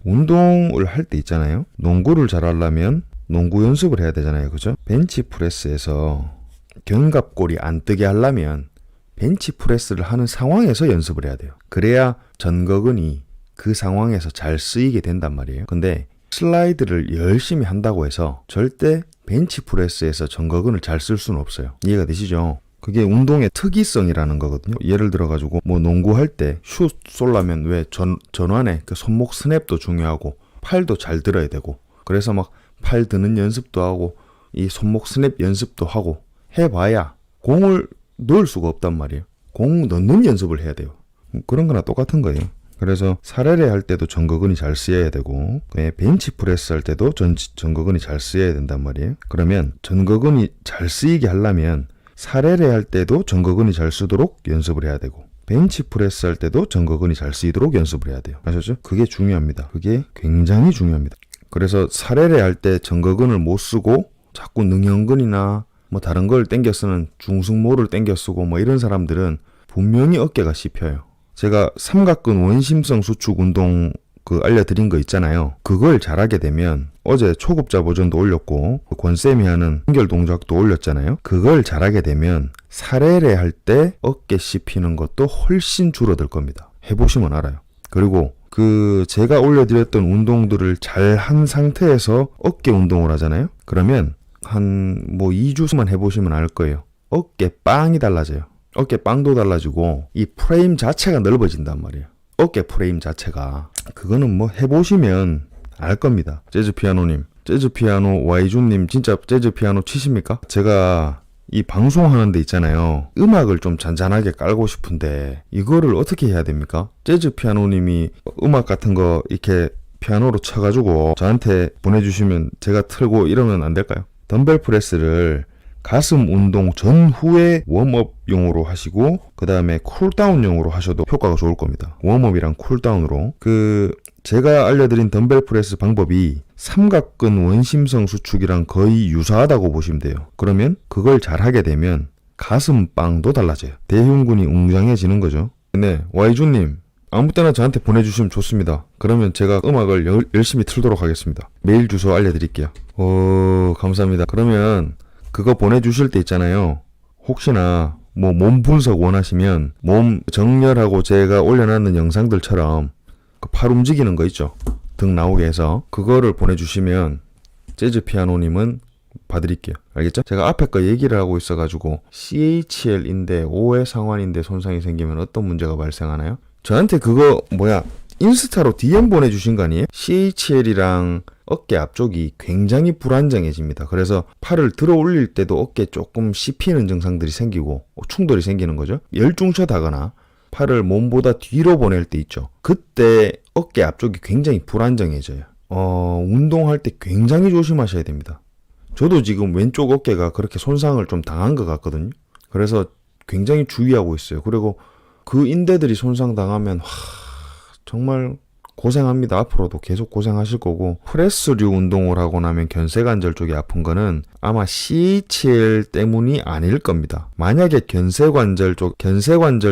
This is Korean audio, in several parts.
운동을 할 때 있잖아요. 농구를 잘하려면 농구 연습을 해야 되잖아요. 그죠? 벤치프레스에서 견갑골이 안 뜨게 하려면 벤치프레스를 하는 상황에서 연습을 해야 돼요. 그래야 전거근이 그 상황에서 잘 쓰이게 된단 말이에요. 근데 슬라이드를 열심히 한다고 해서 절대 벤치프레스에서 전거근을 잘 쓸 수는 없어요. 이해가 되시죠? 그게 운동의 특이성이라는 거거든요. 예를 들어가지고 뭐 농구할 때 슛 쏠려면 왜 전완에 그 손목 스냅도 중요하고 팔도 잘 들어야 되고, 그래서 막 팔 드는 연습도 하고 이 손목 스냅 연습도 하고 해봐야 공을 넣을 수가 없단 말이에요. 공 넣는 연습을 해야 돼요. 그런 거나 똑같은 거예요. 그래서 사레레 할 때도 전거근이 잘 쓰여야 되고, 벤치프레스 할 때도 전거근이 잘 쓰여야 된단 말이에요. 그러면 전거근이 잘 쓰이게 하려면 사레레 할 때도 전거근이 잘 쓰도록 연습을 해야 되고, 벤치프레스 할 때도 전거근이 잘 쓰이도록 연습을 해야 돼요. 아셨죠? 그게 중요합니다. 그게 굉장히 중요합니다. 그래서 사레레 할 때 전거근을 못 쓰고 자꾸 능형근이나 뭐 다른 걸 땡겨 쓰는 중승모를 땡겨 쓰고 뭐 이런 사람들은 분명히 어깨가 씹혀요. 제가 삼각근 원심성 수축 운동 알려드린 거 있잖아요. 그걸 잘하게 되면, 어제 초급자 버전도 올렸고 권쌤이 하는 연결 동작도 올렸잖아요. 그걸 잘하게 되면 사레레 할 때 어깨 씹히는 것도 훨씬 줄어들 겁니다. 해보시면 알아요. 그리고 제가 올려드렸던 운동들을 잘 한 상태에서 어깨 운동을 하잖아요. 그러면 한 2주만 해보시면 알 거예요. 어깨 빵이 달라져요. 어깨 빵도 달라지고 이 프레임 자체가 넓어진단 말이에요. 어깨 프레임 자체가. 그거는 뭐 해보시면 알 겁니다. 재즈 피아노님, 재즈 피아노 Y준님 진짜 재즈 피아노 치십니까? 제가 이 방송하는 데 있잖아요. 음악을 좀 잔잔하게 깔고 싶은데 이거를 어떻게 해야 됩니까? 재즈 피아노님이 음악 같은 거 이렇게 피아노로 쳐가지고 저한테 보내주시면 제가 틀고 이러면 안 될까요? 덤벨 프레스를 가슴 운동 전후에 웜업용으로 하시고 그 다음에 쿨다운용으로 하셔도 효과가 좋을 겁니다. 웜업이랑 쿨다운으로. 제가 알려드린 덤벨 프레스 방법이 삼각근 원심성 수축이랑 거의 유사하다고 보시면 돼요. 그러면 그걸 잘하게 되면 가슴빵도 달라져요. 대흉근이 웅장해지는 거죠. 네, Y준님 아무 때나 저한테 보내주시면 좋습니다. 그러면 제가 음악을 열심히 틀도록 하겠습니다. 메일 주소 알려드릴게요. 감사합니다. 그러면 그거 보내주실 때 있잖아요. 혹시나 몸 분석 원하시면 몸 정렬하고 제가 올려놨는 영상들처럼 그 팔 움직이는 거 있죠. 등 나오게 해서 그거를 보내주시면 재즈 피아노님은 봐드릴게요. 알겠죠? 제가 앞에 거 얘기를 하고 있어가지고 CHL인데 5회 상완인데 손상이 생기면 어떤 문제가 발생하나요? 저한테 그거 인스타로 DM 보내주신 거 아니에요? CHL이랑 어깨 앞쪽이 굉장히 불안정해집니다. 그래서 팔을 들어 올릴 때도 어깨 조금 씹히는 증상들이 생기고 충돌이 생기는 거죠. 열중샷하거나 팔을 몸보다 뒤로 보낼 때 있죠. 그때 어깨 앞쪽이 굉장히 불안정해져요. 운동할 때 굉장히 조심하셔야 됩니다. 저도 지금 왼쪽 어깨가 그렇게 손상을 좀 당한 것 같거든요. 그래서 굉장히 주의하고 있어요. 그리고 그 인대들이 손상당하면 정말 고생합니다. 앞으로도 계속 고생하실 거고, 프레스류 운동을 하고 나면 견쇄관절 쪽이 아픈 거는 아마 CHL 때문이 아닐 겁니다. 만약에 견쇄관절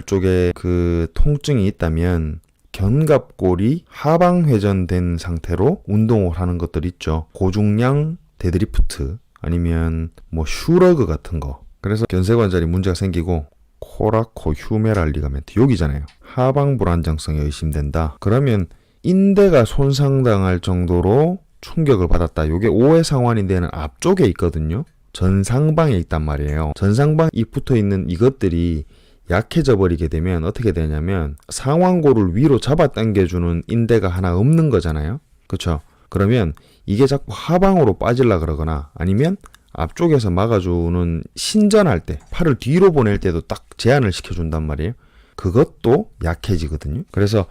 쪽에 그 통증이 있다면 견갑골이 하방 회전된 상태로 운동을 하는 것들 있죠. 고중량 데드리프트 아니면 슈러그 같은 거. 그래서 견쇄관절이 문제가 생기고 코라코 휴메랄 리가멘트 여기잖아요. 하방 불안정성이 의심된다. 그러면 인대가 손상당할 정도로 충격을 받았다. 요게 5회 상완인대는 앞쪽에 있거든요. 전상방에 있단 말이에요. 전상방에 붙어있는 이것들이 약해져 버리게 되면 어떻게 되냐면 상완골을 위로 잡아당겨주는 인대가 하나 없는 거잖아요. 그쵸? 그러면 이게 자꾸 하방으로 빠지려 그러거나 아니면 앞쪽에서 막아주는 신전할 때 팔을 뒤로 보낼 때도 딱 제한을 시켜준단 말이에요. 그것도 약해지거든요. 그래서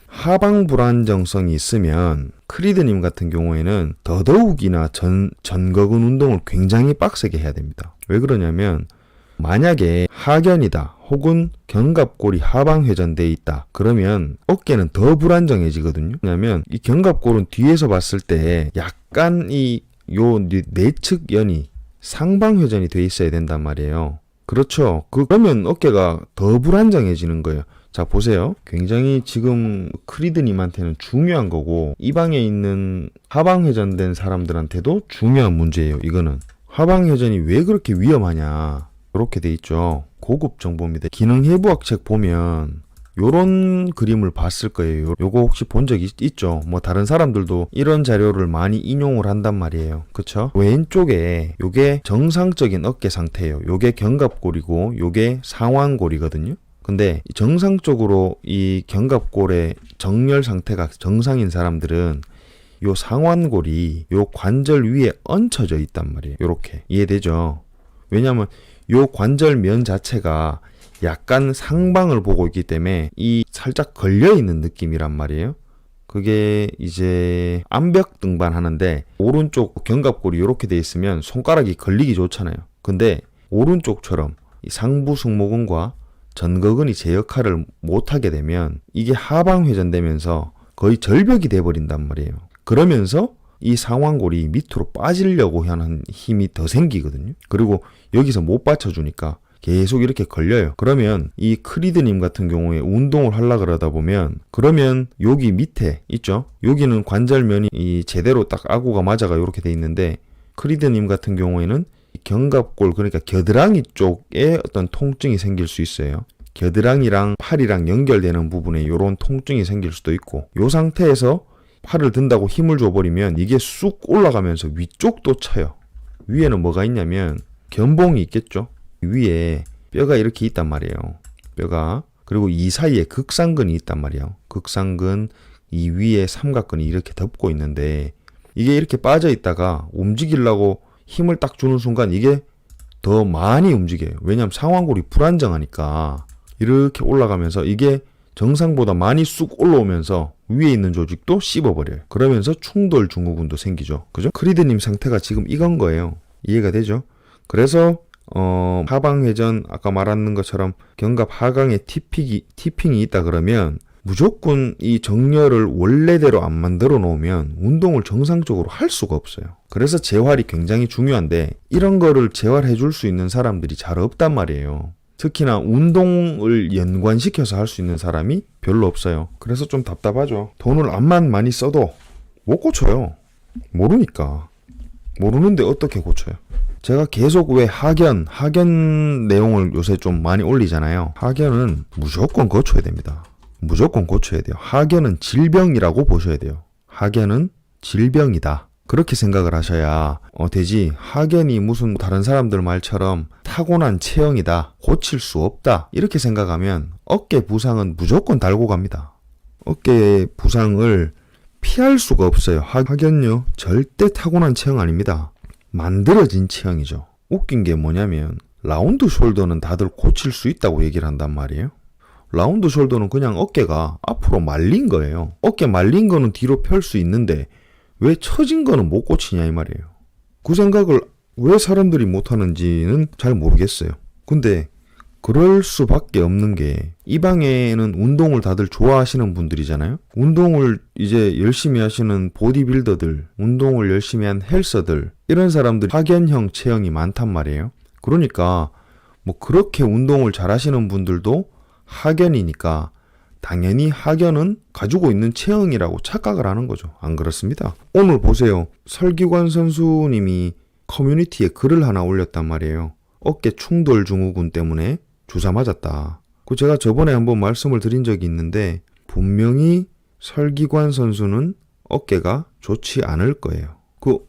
하방 불안정성이 있으면 크리드님 같은 경우에는 더더욱이나 전거근 운동을 굉장히 빡세게 해야 됩니다. 왜 그러냐면 만약에 하견이다 혹은 견갑골이 하방 회전돼 있다 그러면 어깨는 더 불안정해지거든요. 왜냐면 이 견갑골은 뒤에서 봤을 때 약간 요 내측 연이 상방 회전이 돼 있어야 된단 말이에요. 그렇죠. 그러면 어깨가 더 불안정해지는 거예요. 자, 보세요. 굉장히 지금 크리드님한테는 중요한 거고 이 방에 있는 하방회전된 사람들한테도 중요한 문제예요. 이거는 하방회전이 왜 그렇게 위험하냐, 이렇게 돼 있죠. 고급 정보입니다. 기능해부학 책 보면 요런 그림을 봤을 거예요. 요거 혹시 본 적 있죠? 뭐 다른 사람들도 이런 자료를 많이 인용을 한단 말이에요. 그쵸? 왼쪽에 요게 정상적인 어깨 상태예요. 요게 견갑골이고 요게 상완골이거든요. 근데 정상적으로 이 견갑골의 정렬 상태가 정상인 사람들은 요 상완골이 요 관절 위에 얹혀져 있단 말이에요. 요렇게. 이해되죠? 왜냐면 요 관절면 자체가 약간 상방을 보고 있기 때문에 이 살짝 걸려있는 느낌이란 말이에요. 그게 이제 암벽 등반 하는데 오른쪽 견갑골이 이렇게 돼 있으면 손가락이 걸리기 좋잖아요. 근데 오른쪽처럼 이 상부 승모근과 전거근이 제 역할을 못하게 되면 이게 하방 회전되면서 거의 절벽이 돼버린단 말이에요. 그러면서 이 상완골이 밑으로 빠지려고 하는 힘이 더 생기거든요. 그리고 여기서 못 받쳐주니까 계속 이렇게 걸려요. 그러면 이 크리드님 같은 경우에 운동을 하려고 그러다 보면 그러면 여기 밑에 있죠? 여기는 관절면이 이 제대로 딱 아구가 맞아가 이렇게 돼 있는데 크리드님 같은 경우에는 견갑골, 그러니까 겨드랑이 쪽에 어떤 통증이 생길 수 있어요. 겨드랑이랑 팔이랑 연결되는 부분에 이런 통증이 생길 수도 있고, 이 상태에서 팔을 든다고 힘을 줘버리면 이게 쑥 올라가면서 위쪽도 쳐요. 위에는 뭐가 있냐면 견봉이 있겠죠. 위에 뼈가 이렇게 있단 말이에요. 뼈가. 그리고 이 사이에 극상근이 있단 말이에요. 극상근, 이 위에 삼각근이 이렇게 덮고 있는데 이게 이렇게 빠져 있다가 움직이려고 힘을 딱 주는 순간 이게 더 많이 움직여요. 왜냐하면 상완골이 불안정하니까 이렇게 올라가면서 이게 정상보다 많이 쑥 올라오면서 위에 있는 조직도 씹어버려요. 그러면서 충돌 증후군도 생기죠. 그죠? 크리드님 상태가 지금 이건 거예요. 이해가 되죠? 그래서 하방회전 아까 말하는 것처럼 견갑 하강에 티핑이 있다 그러면 무조건 이 정렬을 원래대로 안 만들어 놓으면 운동을 정상적으로 할 수가 없어요. 그래서 재활이 굉장히 중요한데 이런 거를 재활해 줄 수 있는 사람들이 잘 없단 말이에요. 특히나 운동을 연관시켜서 할 수 있는 사람이 별로 없어요. 그래서 좀 답답하죠. 돈을 암만 많이 써도 못 고쳐요. 모르니까. 모르는데 어떻게 고쳐요? 제가 계속 왜 하견 내용을 요새 좀 많이 올리잖아요. 하견은 무조건 고쳐야 됩니다. 무조건 고쳐야 돼요. 하견은 질병이라고 보셔야 돼요. 하견은 질병이다. 그렇게 생각을 하셔야 되지. 하견이 무슨 다른 사람들 말처럼 타고난 체형이다. 고칠 수 없다. 이렇게 생각하면 어깨 부상은 무조건 달고 갑니다. 어깨 부상을 피할 수가 없어요. 하견요. 절대 타고난 체형 아닙니다. 만들어진 체형이죠. 웃긴 게 뭐냐면 라운드 숄더는 다들 고칠 수 있다고 얘기를 한단 말이에요. 라운드 숄더는 그냥 어깨가 앞으로 말린 거예요. 어깨 말린 거는 뒤로 펼 수 있는데 왜 처진 거는 못 고치냐 이 말이에요. 그 생각을 왜 사람들이 못하는지는 잘 모르겠어요. 근데 그럴 수밖에 없는 게 이 방에는 운동을 다들 좋아하시는 분들이잖아요. 운동을 이제 열심히 하시는 보디빌더들, 운동을 열심히 한 헬서들, 이런 사람들이 하견형 체형이 많단 말이에요. 그러니까 뭐 그렇게 운동을 잘 하시는 분들도 하견이니까 당연히 하견은 가지고 있는 체형이라고 착각을 하는 거죠. 안 그렇습니다. 오늘 보세요. 설기관 선수님이 커뮤니티에 글을 하나 올렸단 말이에요. 어깨 충돌 증후군 때문에 주사 맞았다. 그 제가 저번에 한번 말씀을 드린 적이 있는데 분명히 설기관 선수는 어깨가 좋지 않을 거예요.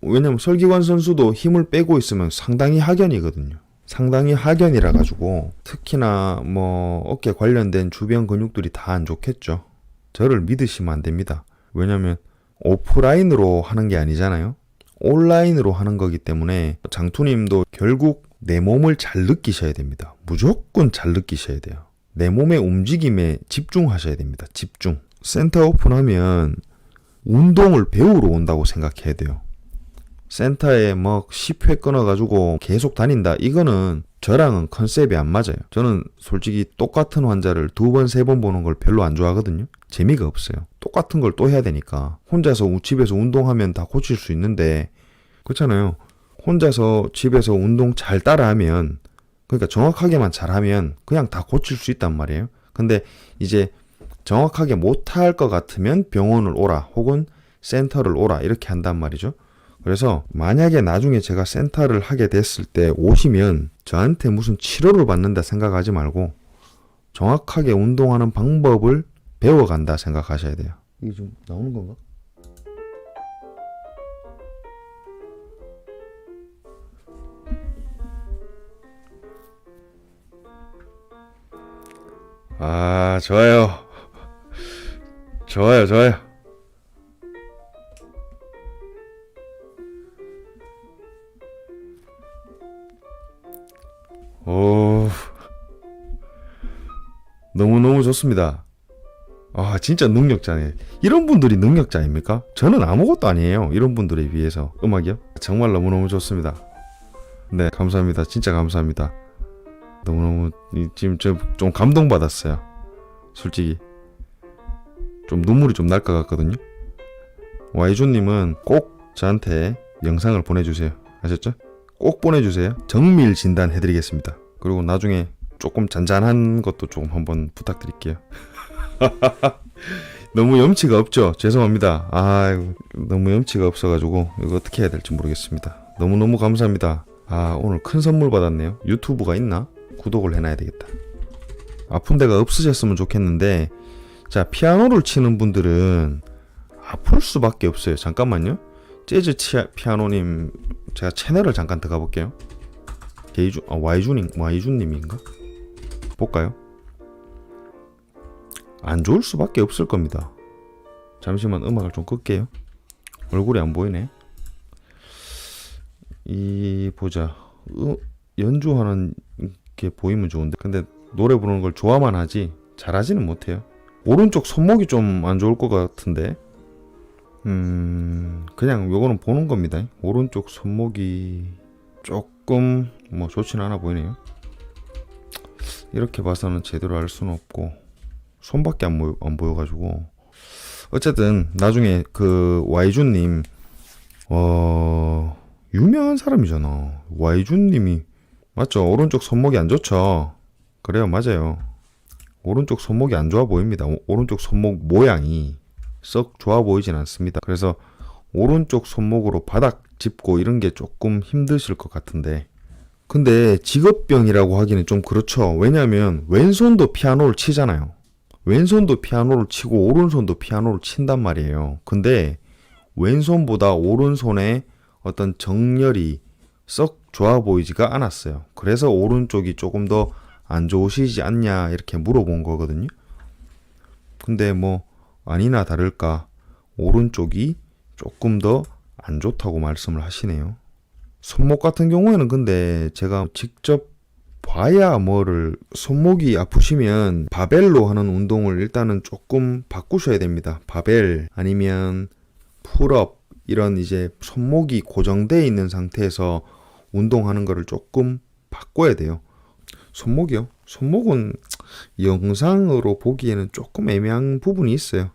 왜냐면 설기관 선수도 힘을 빼고 있으면 상당히 하견이거든요. 상당히 하견이라 가지고 특히나 뭐 어깨 관련된 주변 근육들이 다 안 좋겠죠. 저를 믿으시면 안 됩니다. 왜냐면 오프라인으로 하는 게 아니잖아요. 온라인으로 하는 거기 때문에 장투님도 결국 내 몸을 잘 느끼셔야 됩니다. 무조건 잘 느끼셔야 돼요. 내 몸의 움직임에 집중하셔야 됩니다. 집중. 센터 오픈하면 운동을 배우러 온다고 생각해야 돼요. 센터에 막 10회 끊어가지고 계속 다닌다. 이거는 저랑은 컨셉이 안 맞아요. 저는 솔직히 똑같은 환자를 2번, 3번 보는 걸 별로 안 좋아하거든요. 재미가 없어요. 똑같은 걸 또 해야 되니까. 혼자서 집에서 운동하면 다 고칠 수 있는데 그렇잖아요. 혼자서 집에서 운동 잘 따라하면, 그러니까 정확하게만 잘하면 그냥 다 고칠 수 있단 말이에요. 근데 이제 정확하게 못할 것 같으면 병원을 오라 혹은 센터를 오라 이렇게 한단 말이죠. 그래서 만약에 나중에 제가 센터를 하게 됐을 때 오시면 저한테 무슨 치료를 받는다 생각하지 말고 정확하게 운동하는 방법을 배워간다 생각하셔야 돼요. 이게 좀 나오는 건가? 아, 좋아요. 좋아요, 좋아요. 오, 너무너무 좋습니다. 아, 진짜 능력자네. 이런 분들이 능력자 아닙니까? 저는 아무것도 아니에요. 이런 분들에 비해서. 음악이요? 정말 너무너무 좋습니다. 네, 감사합니다. 진짜 감사합니다. 너무너무, 지금 좀 감동받았어요. 솔직히. 좀 눈물이 좀 날 것 같거든요. 와이주님은 꼭 저한테 영상을 보내주세요. 아셨죠? 꼭 보내주세요. 정밀 진단 해드리겠습니다. 그리고 나중에 조금 잔잔한 것도 조금 한번 부탁드릴게요. 너무 염치가 없죠? 죄송합니다. 아이고, 너무 염치가 없어가지고 이거 어떻게 해야 될지 모르겠습니다. 너무너무 감사합니다. 아, 오늘 큰 선물 받았네요. 유튜브가 있나? 구독을 해놔야 되겠다. 아픈 데가 없으셨으면 좋겠는데, 자, 피아노를 치는 분들은 아플 수밖에 없어요. 잠깐만요. 재즈 피아노님, 제가 채널을 잠깐 들어가 볼게요. 와이주님인가? 볼까요? 안 좋을 수밖에 없을 겁니다. 잠시만 음악을 좀 끌게요. 얼굴이 안 보이네. 보자. 연주하는 게 보이면 좋은데, 근데 노래 부르는 걸 좋아만 하지 잘하지는 못해요. 오른쪽 손목이 좀 안 좋을 것 같은데, 그냥 요거는 보는 겁니다. 오른쪽 손목이 조금 뭐 좋지는 않아 보이네요. 이렇게 봐서는 제대로 알 수는 없고 손밖에 안 보여가지고, 어쨌든 나중에 그 와이준님 유명한 사람이잖아. 와이준님이 맞죠? 오른쪽 손목이 안 좋죠. 그래요, 맞아요. 오른쪽 손목이 안 좋아 보입니다. 오른쪽 손목 모양이 썩 좋아 보이진 않습니다. 그래서 오른쪽 손목으로 바닥 짚고 이런 게 조금 힘드실 것 같은데, 근데 직업병이라고 하기는 좀 그렇죠. 왜냐하면 왼손도 피아노를 치잖아요. 왼손도 피아노를 치고 오른손도 피아노를 친단 말이에요. 근데 왼손보다 오른손의 어떤 정렬이 썩 좋아 보이지가 않았어요. 그래서 오른쪽이 조금 더 안 좋으시지 않냐 이렇게 물어본 거거든요. 근데 뭐 아니나 다를까 오른쪽이 조금 더 안 좋다고 말씀을 하시네요. 손목 같은 경우에는 근데 제가 직접 봐야 손목이 아프시면 바벨로 하는 운동을 일단은 조금 바꾸셔야 됩니다. 바벨 아니면 풀업, 이런 이제 손목이 고정되어 있는 상태에서 운동하는 거를 조금 바꿔야 돼요. 손목이요? 손목은 영상으로 보기에는 조금 애매한 부분이 있어요.